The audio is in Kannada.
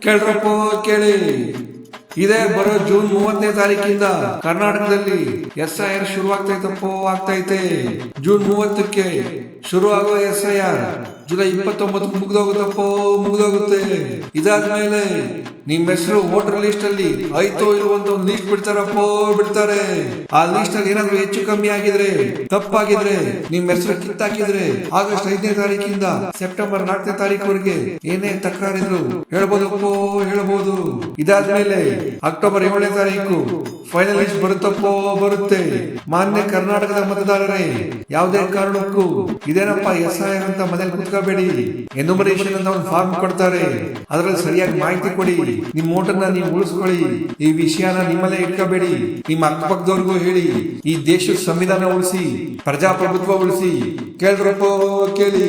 ಕೇಳ್ರಪ್ಪ ಕೇಳಿ. ಇದೇ ಬರೋ ಜೂನ್ 30ನೇ ತಾರೀಕಿಂದ ಕರ್ನಾಟಕದಲ್ಲಿ SIR ಆಗ್ತೈತೆ. ಜೂನ್ 30ಕ್ಕೆ ಶುರು ಆಗೋ SIR ಜುಲೈ 29 ಮುಗ್ದೋಗುತ್ತೆ. ಇದಾದ್ಮೇಲೆ ನಿಮ್ ಹೆಸರು ವೋಟರ್ ಲಿಸ್ಟ್ ಅಲ್ಲಿ ಆಯ್ತೋ ಇರುವಂತ ಒಂದು ಲಿಸ್ಟ್ ಬಿಡ್ತಾರೆ. ಆ ಲಿಸ್ಟ್ ಅಲ್ಲಿ ಏನಾದ್ರು ಹೆಚ್ಚು ಕಮ್ಮಿ ಆಗಿದ್ರೆ, ತಪ್ಪಾಗಿದ್ರೆ, ನಿಮ್ ಹೆಸರು ಕಿತ್ತಾಕಿದ್ರೆ ಆಗಸ್ಟ್ 5ನೇ ತಾರೀಕಿಂದ ಸೆಪ್ಟೆಂಬರ್ 4ನೇ ತಾರೀಕುವರೆಗೆ ಏನೇ ತಕರಾರಿದ್ರು ಹೇಳ್ಬೋದು. ಇದಾದ್ಮೇಲೆ ಅಕ್ಟೋಬರ್ 7ನೇ ತಾರೀಕು ಫೈನಲ್ ಲಿಸ್ಟ್ ಬರುತ್ತೆ. ಮಾನ್ಯ ಕರ್ನಾಟಕದ ಮತದಾರರೇ, ಯಾವುದೇ ಕಾರಣಕ್ಕೂ ಇದೇನಪ್ಪ SIR ಅಂತ ಮನೇಲಿ ಕುತ್ಕೋಬೇಡಿ. ಎನ್ಯುಮರೇಷನ್ ಅಂತ ಒಂದು ಫಾರ್ಮ್ ಕೊಡ್ತಾರೆ, ಅದರಲ್ಲಿ ಸರಿಯಾಗಿ ಮಾಹಿತಿ ಕೊಡಿ. ನಿಮ್ ಓಟನ್ನ ನೀವು ಉಳಿಸ್ಕೊಳ್ಳಿ. ಈ ವಿಷಯನ ನಿಮ್ಮಲ್ಲೇ ಇಟ್ಕೋಬೇಡಿ. ನಿಮ್ಮ ಅಕ್ಕಪಕ್ಕದವ್ರಿಗೂ ಹೇಳಿ. ಈ ದೇಶದ ಸಂವಿಧಾನ ಉಳಿಸಿ, ಪ್ರಜಾಪ್ರಭುತ್ವ ಉಳಿಸಿ. ಕೇಳ್ರಪ್ಪ ಕೇಳಿ.